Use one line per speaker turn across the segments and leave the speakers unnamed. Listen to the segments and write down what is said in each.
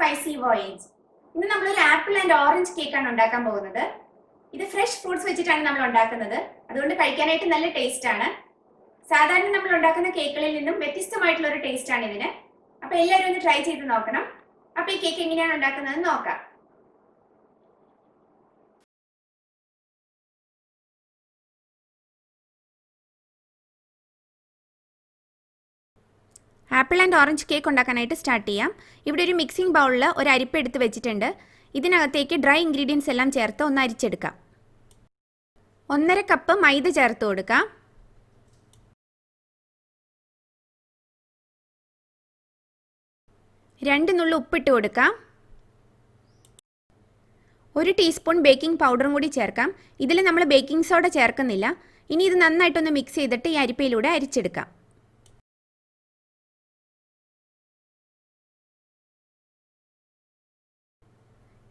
Spicy voyage. ഇന്ന് നമ്മളൊരു apple and orange കേക്കാണ് ഉണ്ടാക്കാൻ പോകുന്നത്. ഇത് ഫ്രഷ് ഫ്രൂട്ട്സ് വെച്ചിട്ടാണ് നമ്മൾ ഉണ്ടാക്കുന്നത്. അതുകൊണ്ട് കഴിക്കാനായിട്ട് നല്ല ടേസ്റ്റ് ആണ്. സാധാരണ നമ്മൾ ഉണ്ടാക്കുന്ന കേക്കുകളിൽ നിന്നും വ്യത്യസ്തമായിട്ടുള്ള ഒരു ടേസ്റ്റ് ആണ് ഇതിന്. അപ്പൊ എല്ലാവരും ഒന്ന് ട്രൈ ചെയ്ത് നോക്കണം. അപ്പൊ ഈ കേക്ക് എങ്ങനെയാണ് ഉണ്ടാക്കുന്നത് നോക്കാം. ആപ്പിൾ ആൻഡ് ഓറഞ്ച് കേക്ക് ഉണ്ടാക്കാനായിട്ട് സ്റ്റാർട്ട് ചെയ്യാം. ഇവിടെ ഒരു മിക്സിംഗ് ബൗളിൽ ഒരു അരിപ്പ എടുത്ത് വെച്ചിട്ടുണ്ട്. ഇതിനകത്തേക്ക് ഡ്രൈ ഇൻഗ്രീഡിയൻസ് എല്ലാം ചേർത്ത് ഒന്ന് അരിച്ചെടുക്കാം. 1.5 കപ്പ് മൈദ ചേർത്ത് കൊടുക്കാം. 2 നുള്ളു ഉപ്പിട്ട് കൊടുക്കാം. 1 ടീസ്പൂൺ ബേക്കിംഗ് പൗഡറും കൂടി ചേർക്കാം. ഇതിൽ നമ്മൾ ബേക്കിംഗ് സോഡ ചേർക്കുന്നില്ല. ഇനി ഇത് നന്നായിട്ടൊന്ന് മിക്സ് ചെയ്തിട്ട് ഈ അരിപ്പയിലൂടെ അരിച്ചെടുക്കാം.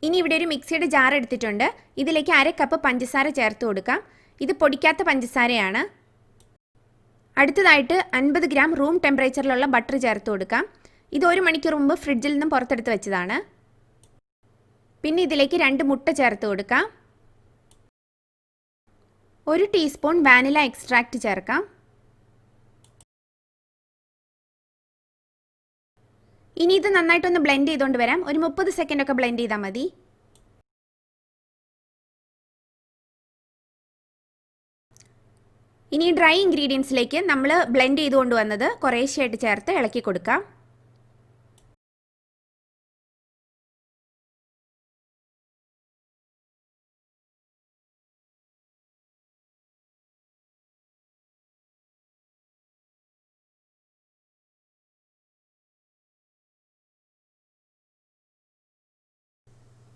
ഇനി ഇവിടെ ഒരു മിക്സിയുടെ ജാർ എടുത്തിട്ടുണ്ട്. ഇതിലേക്ക് 1/2 കപ്പ് പഞ്ചസാര ചേർത്ത് കൊടുക്കാം. ഇത് പൊടിക്കാത്ത പഞ്ചസാരയാണ്. അടുത്തതായിട്ട് 50 ഗ്രാം റൂം ടെമ്പറേച്ചറിലുള്ള ബട്ടർ ചേർത്ത് കൊടുക്കാം. ഇത് 1 മണിക്കൂർ മുമ്പ് ഫ്രിഡ്ജിൽ നിന്നും പുറത്തെടുത്ത് വെച്ചതാണ്. പിന്നെ ഇതിലേക്ക് 2 മുട്ട ചേർത്ത് കൊടുക്കാം. 1 ടീസ്പൂൺ വാനില എക്സ്ട്രാക്റ്റ് ചേർക്കാം. ഇനി ഇത് നന്നായിട്ടൊന്ന് ബ്ലെൻഡ് ചെയ്തുകൊണ്ട് വരാം. ഒരു 30 സെക്കൻഡ് ഒക്കെ ബ്ലെൻഡ് ചെയ്താൽ മതി. ഇനി ഡ്രൈ ഇൻഗ്രീഡിയൻസിലേക്ക് നമ്മൾ ബ്ലെൻഡ് ചെയ്തുകൊണ്ട് വന്നത് കുറേശ്ശെയായിട്ട് ചേർത്ത് ഇളക്കി കൊടുക്കാം.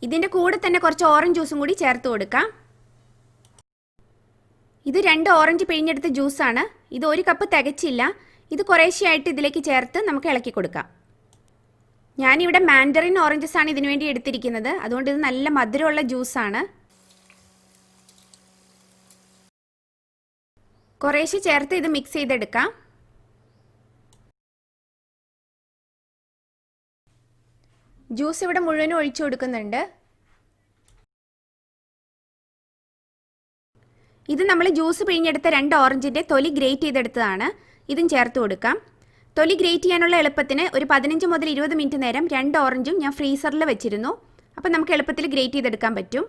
ഇതിൻ്റെ കൂടെ തന്നെ കുറച്ച് ഓറഞ്ച് ജ്യൂസും കൂടി ചേർത്ത് കൊടുക്കാം. ഇത് 2 ഓറഞ്ച് പിഴിഞ്ഞെടുത്ത ജ്യൂസാണ്. ഇത് 1 കപ്പ് തികച്ചില്ല. ഇത് കുറേശ്ശെയായിട്ട് ഇതിലേക്ക് ചേർത്ത് നമുക്ക് ഇളക്കി കൊടുക്കാം. ഞാനിവിടെ മാൻഡറിൻ ഓറഞ്ചസ് ആണ് ഇതിനു വേണ്ടി എടുത്തിരിക്കുന്നത്. അതുകൊണ്ട് ഇത് നല്ല മധുരമുള്ള ജ്യൂസാണ്. കുറേശ്ശെ ചേർത്ത് ഇത് മിക്സ് ചെയ്തെടുക്കാം. ജ്യൂസ് ഇവിടെ മുഴുവനും ഒഴിച്ചു കൊടുക്കുന്നുണ്ട്. ഇത് നമ്മൾ ജ്യൂസ് പിഴിഞ്ഞെടുത്ത 2 ഓറഞ്ചിൻ്റെ തൊലി ഗ്രേറ്റ് ചെയ്തെടുത്തതാണ്. ഇതും ചേർത്ത് കൊടുക്കാം. തൊലി ഗ്രേറ്റ് ചെയ്യാനുള്ള എളുപ്പത്തിന് ഒരു 15 മുതൽ 20 മിനിറ്റ് നേരം 2 ഓറഞ്ചും ഞാൻ ഫ്രീസറിൽ വെച്ചിരുന്നു. അപ്പോൾ നമുക്ക് എളുപ്പത്തിൽ ഗ്രേറ്റ് ചെയ്തെടുക്കാൻ പറ്റും.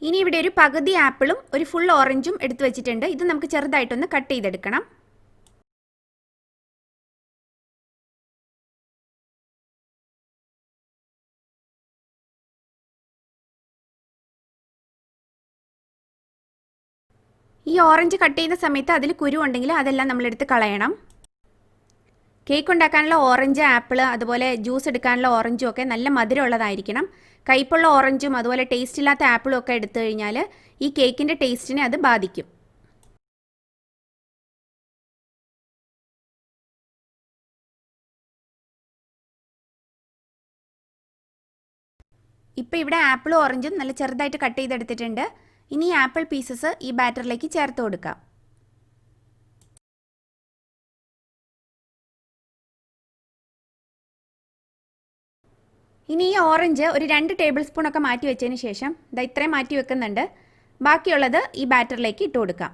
ഇനി ഇവിടെ ഒരു പകുതി ആപ്പിളും ഒരു ഫുൾ ഓറഞ്ചും എടുത്തു വെച്ചിട്ടുണ്ട്. ഇത് നമുക്ക് ചെറുതായിട്ടൊന്ന് കട്ട് ചെയ്തെടുക്കണം. ഈ ഓറഞ്ച് കട്ട് ചെയ്യുന്ന സമയത്ത് അതിൽ കുരു ഉണ്ടെങ്കിൽ അതെല്ലാം നമ്മളെടുത്ത് കളയണം. കേക്ക് ഉണ്ടാക്കാനുള്ള ഓറഞ്ച്, ആപ്പിൾ, അതുപോലെ ജ്യൂസ് എടുക്കാനുള്ള ഓറഞ്ചും ഒക്കെ നല്ല മധുരമുള്ളതായിരിക്കണം. കയ്പുള്ള ഓറഞ്ചും അതുപോലെ ടേസ്റ്റ് ഇല്ലാത്ത ആപ്പിളും ഒക്കെ എടുത്തു കഴിഞ്ഞാൽ ഈ കേക്കിൻ്റെ ടേസ്റ്റിനെ അത് ബാധിക്കും. ഇപ്പോൾ ഇവിടെ ആപ്പിളും ഓറഞ്ചും നല്ല ചെറുതായിട്ട് കട്ട് ചെയ്തെടുത്തിട്ടുണ്ട്. ഇനി ഈ ആപ്പിൾ പീസസ് ഈ ബാറ്ററിലേക്ക് ചേർത്ത് കൊടുക്കാം. ഇനി ഈ ഓറഞ്ച് ഒരു 2 ടേബിൾ സ്പൂൺ ഒക്കെ മാറ്റി വെച്ചതിന് ശേഷം ഇത്രയും മാറ്റി വെക്കുന്നുണ്ട്. ബാക്കിയുള്ളത് ഈ ബാറ്ററിലേക്ക് ഇട്ട് കൊടുക്കാം.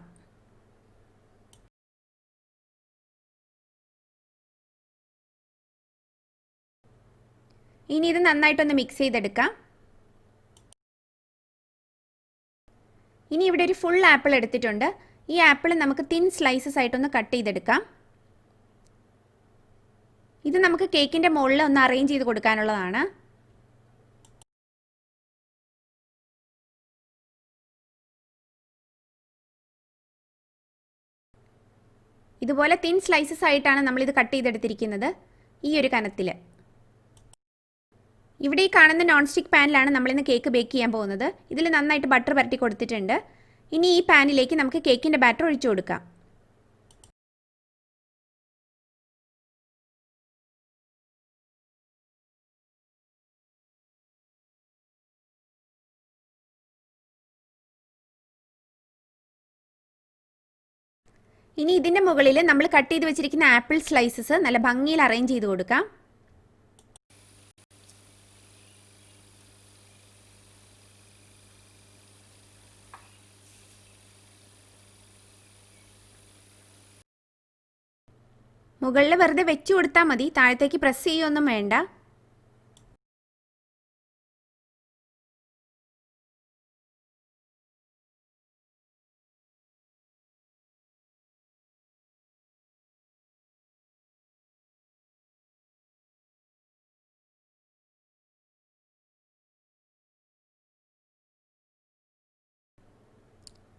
ഇനി ഇത് നന്നായിട്ടൊന്ന് മിക്സ് ചെയ്തെടുക്കാം. ഇനി ഇവിടെ ഒരു ഫുൾ ആപ്പിൾ എടുത്തിട്ടുണ്ട്. ഈ ആപ്പിൾ നമുക്ക് തിൻ സ്ലൈസസ് ആയിട്ടൊന്ന് കട്ട് ചെയ്തെടുക്കാം. ഇത് നമുക്ക് കേക്കിൻ്റെ മുകളിൽ ഒന്ന് അറേഞ്ച് ചെയ്ത് കൊടുക്കാനുള്ളതാണ്. ഇതുപോലെ തിൻ സ്ലൈസസ് ആയിട്ടാണ് നമ്മളിത് കട്ട് ചെയ്തെടുത്തിരിക്കുന്നത്, ഈ ഒരു കനത്തിൽ. ഇവിടെ ഈ കാണുന്ന നോൺ സ്റ്റിക്ക് പാനിലാണ് നമ്മളിന്ന് കേക്ക് ബേക്ക് ചെയ്യാൻ പോകുന്നത്. ഇതിൽ നന്നായിട്ട് ബട്ടർ പരട്ടി കൊടുത്തിട്ടുണ്ട്. ഇനി ഈ പാനിലേക്ക് നമുക്ക് കേക്കിൻ്റെ ബാറ്റർ ഒഴിച്ചു കൊടുക്കാം. ഇനി ഇതിൻ്റെ മുകളിൽ നമ്മൾ കട്ട് ചെയ്ത് വെച്ചിരിക്കുന്ന ആപ്പിൾ സ്ലൈസസ് നല്ല ഭംഗിയിൽ അറേഞ്ച് ചെയ്ത് കൊടുക്കാം. മുകളിൽ വെറുതെ വെച്ച് കൊടുത്താൽ മതി, താഴത്തേക്ക് പ്രസ് ചെയ്യൊന്നും വേണ്ട.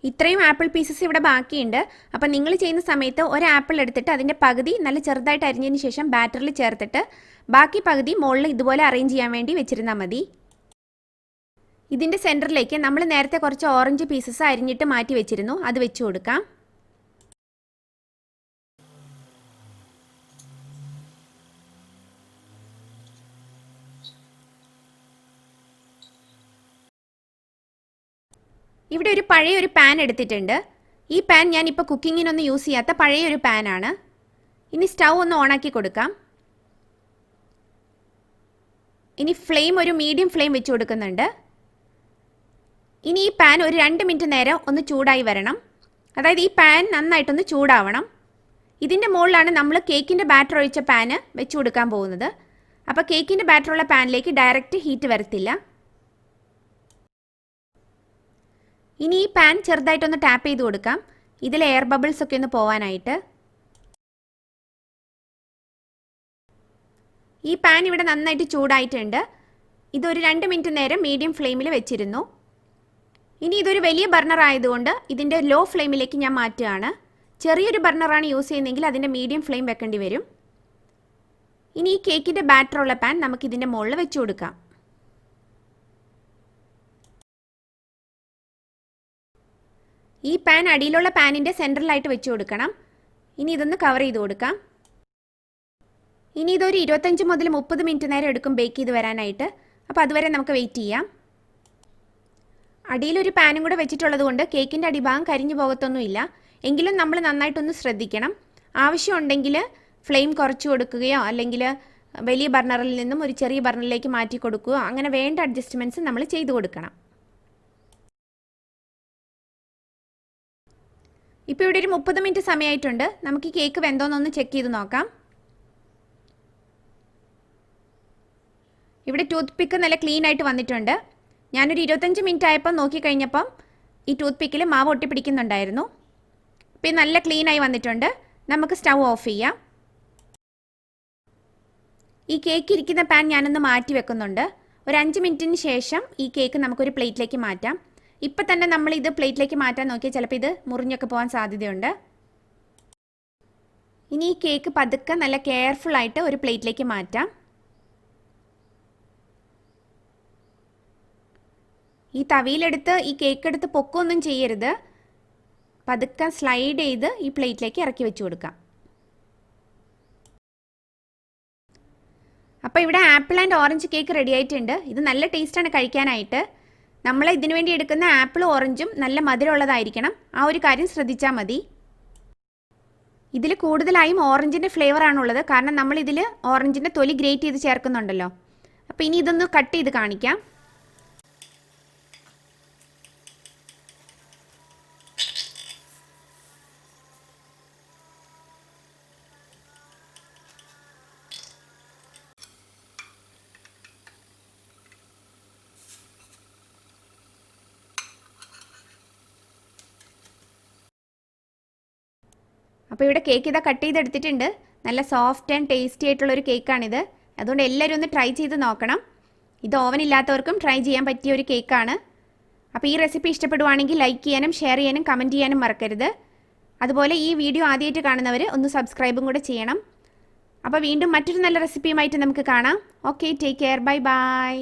ഇത്രയും ആപ്പിൾ പീസസ് ഇവിടെ ബാക്കിയുണ്ട്. അപ്പോൾ നിങ്ങൾ ചെയ്യുന്ന സമയത്ത് ഒരു ആപ്പിൾ എടുത്തിട്ട് അതിൻ്റെ പകുതി നല്ല ചെറുതായിട്ട് അരിഞ്ഞതിന് ശേഷം ബാറ്ററിൽ ചേർത്തിട്ട് ബാക്കി പകുതി മുകളിൽ ഇതുപോലെ അറേഞ്ച് ചെയ്യാൻ വേണ്ടി വെച്ചിരുന്നാൽ മതി. ഇതിൻ്റെ സെൻറ്ററിലേക്ക് നമ്മൾ നേരത്തെ കുറച്ച് ഓറഞ്ച് പീസസ് അരിഞ്ഞിട്ട് മാറ്റി വെച്ചിരുന്നു, അത് വെച്ച് കൊടുക്കാം. ഇവിടെ ഒരു പഴയ ഒരു പാൻ എടുത്തിട്ടുണ്ട്. ഈ പാൻ ഞാനിപ്പോൾ കുക്കിങ്ങിനൊന്നും യൂസ് ചെയ്യാത്ത പഴയ ഒരു പാനാണ്. ഇനി സ്റ്റൗ ഒന്ന് ഓണാക്കി കൊടുക്കാം. ഇനി ഫ്ലെയിം ഒരു മീഡിയം ഫ്ലെയിം വെച്ച് കൊടുക്കുന്നുണ്ട്. ഇനി ഈ പാൻ ഒരു 2 മിനിറ്റ് നേരം ഒന്ന് ചൂടായി വരണം. അതായത് ഈ പാൻ നന്നായിട്ടൊന്ന് ചൂടാവണം. ഇതിൻ്റെ മുകളിലാണ് നമ്മൾ കേക്കിൻ്റെ ബാറ്റർ ഒഴിച്ച പാന് വെച്ച് കൊടുക്കാൻ പോകുന്നത്. അപ്പോൾ കേക്കിൻ്റെ ബാറ്ററുള്ള പാനിലേക്ക് ഡയറക്റ്റ് ഹീറ്റ് വരത്തില്ല. ഇനി ഈ പാൻ ചെറുതായിട്ടൊന്ന് ടാപ്പ് ചെയ്ത് കൊടുക്കാം, ഇതിൽ എയർ ബബിൾസ് ഒക്കെ ഒന്ന് പോവാനായിട്ട്. ഈ പാൻ ഇവിടെ നന്നായിട്ട് ചൂടായിട്ടുണ്ട്. ഇതൊരു 2 മിനിറ്റ് നേരം മീഡിയം ഫ്ലെയിമിൽ വെച്ചിരുന്നു. ഇനി ഇതൊരു വലിയ ബർണർ ആയതുകൊണ്ട് ഇതിൻ്റെ ലോ ഫ്ലെയിമിലേക്ക് ഞാൻ മാറ്റുകയാണ്. ചെറിയൊരു ബർണറാണ് യൂസ് ചെയ്യുന്നതെങ്കിൽ അതിൻ്റെ മീഡിയം ഫ്ലെയിം വെക്കേണ്ടി വരും. ഇനി ഈ കേക്കിൻ്റെ ബാറ്ററുള്ള പാൻ നമുക്ക് ഇതിൻ്റെ മുകളിൽ വെച്ച് കൊടുക്കാം. ഈ പാൻ അടിയിലുള്ള പാനിൻ്റെ സെൻറ്ററിലായിട്ട് വെച്ച് കൊടുക്കണം. ഇനി ഇതൊന്ന് കവർ ചെയ്ത് കൊടുക്കാം. ഇനി ഇതൊരു 25 മുതൽ 30 മിനിറ്റ് നേരം എടുക്കും ബേക്ക് ചെയ്ത് വരാനായിട്ട്. അപ്പോൾ അതുവരെ നമുക്ക് വെയിറ്റ് ചെയ്യാം. അടിയിലൊരു പാനും കൂടെ വെച്ചിട്ടുള്ളത് കൊണ്ട് കേക്കിൻ്റെ അടിഭാഗം കരിഞ്ഞു പോകത്തൊന്നുമില്ല. എങ്കിലും നമ്മൾ നന്നായിട്ടൊന്ന് ശ്രദ്ധിക്കണം. ആവശ്യമുണ്ടെങ്കിൽ ഫ്ലെയിം കുറച്ച് കൊടുക്കുകയോ അല്ലെങ്കിൽ വലിയ ബർണറിൽ നിന്നും ഒരു ചെറിയ ബർണറിലേക്ക് മാറ്റി കൊടുക്കുകയോ അങ്ങനെ വേണ്ട അഡ്ജസ്റ്റ്മെൻറ്റ്സ് നമ്മൾ ചെയ്തു കൊടുക്കണം. ഇപ്പോൾ ഇവിടെ ഒരു 30 മിനിറ്റ് സമയമായിട്ടുണ്ട്. നമുക്ക് ഈ കേക്ക് വെന്തോന്നൊന്ന് ചെക്ക് ചെയ്ത് നോക്കാം. ഇവിടെ ടൂത്ത് പിക്ക് നല്ല ക്ലീൻ ആയിട്ട് വന്നിട്ടുണ്ട്. ഞാനൊരു 25 മിനിറ്റ് ആയപ്പോൾ നോക്കിക്കഴിഞ്ഞപ്പം ഈ ടൂത്ത് പിക്കിൽ മാവ് ഒട്ടിപ്പിടിക്കുന്നുണ്ടായിരുന്നു. ഇപ്പോൾ നല്ല ക്ലീൻ ആയി വന്നിട്ടുണ്ട്. നമുക്ക് സ്റ്റൗ ഓഫ് ചെയ്യാം. ഈ കേക്ക് ഇരിക്കുന്ന പാൻ ഞാനൊന്ന് മാറ്റി വെക്കുന്നുണ്ട്. ഒരു 5 മിനിറ്റിന് ശേഷം ഈ കേക്ക് നമുക്കൊരു പ്ലേറ്റിലേക്ക് മാറ്റാം. ഇപ്പം തന്നെ നമ്മൾ ഇത് പ്ലേറ്റിലേക്ക് മാറ്റാൻ നോക്കിയാൽ ചിലപ്പോൾ ഇത് മുറിഞ്ഞൊക്കെ പോകാൻ സാധ്യതയുണ്ട്. ഇനി ഈ കേക്ക് പതുക്കെ നല്ല കെയർഫുള്ളായിട്ട് ഒരു പ്ലേറ്റിലേക്ക് മാറ്റാം. ഈ തവിയിലെടുത്ത് ഈ കേക്ക് എടുത്ത് പൊക്കൊന്നും ചെയ്യരുത്. പതുക്കെ സ്ലൈഡ് ചെയ്ത് ഈ പ്ലേറ്റിലേക്ക് ഇറക്കി വെച്ച് കൊടുക്കാം. അപ്പോൾ ഇവിടെ apple and orange cake ready ആയിട്ടുണ്ട്. ഇത് നല്ല ടേസ്റ്റാണ് കഴിക്കാനായിട്ട്. നമ്മൾ ഇതിനു വേണ്ടി എടുക്കുന്ന ആപ്പിളും ഓറഞ്ചും നല്ല മധുരമുള്ളതായിരിക്കണം. ആ ഒരു കാര്യം ശ്രദ്ധിച്ചാൽ മതി. ഇതിൽ കൂടുതലായും ഓറഞ്ചിൻ്റെ ഫ്ലേവറാണുള്ളത്, കാരണം നമ്മൾ ഇതിൽ ഓറഞ്ചിൻ്റെ തൊലി ഗ്രേറ്റ് ചെയ്ത് ചേർക്കുന്നുണ്ടല്ലോ. അപ്പോൾ ഇനി ഇതൊന്ന് കട്ട് ചെയ്ത് കാണിക്കാം. അപ്പോൾ ഇവിടെ കേക്ക് ഇതാ കട്ട് ചെയ്തെടുത്തിട്ടുണ്ട്. നല്ല സോഫ്റ്റ് ആൻഡ് ടേസ്റ്റി ആയിട്ടുള്ളൊരു കേക്കാണിത്. അതുകൊണ്ട് എല്ലാവരും ഒന്ന് ട്രൈ ചെയ്ത് നോക്കണം. ഇത് ഓവനില്ലാത്തവർക്കും ട്രൈ ചെയ്യാൻ പറ്റിയ ഒരു കേക്കാണ്. അപ്പോൾ ഈ റെസിപ്പി ഇഷ്ടപ്പെടുവാണെങ്കിൽ ലൈക്ക് ചെയ്യാനും ഷെയർ ചെയ്യാനും കമൻറ്റ് ചെയ്യാനും മറക്കരുത്. അതുപോലെ ഈ വീഡിയോ ആദ്യമായിട്ട് കാണുന്നവർ ഒന്ന് സബ്സ്ക്രൈബും കൂടെ ചെയ്യണം. അപ്പോൾ വീണ്ടും മറ്റൊരു നല്ല റെസിപ്പിയുമായിട്ട് നമുക്ക് കാണാം. Okay, take care, bye bye.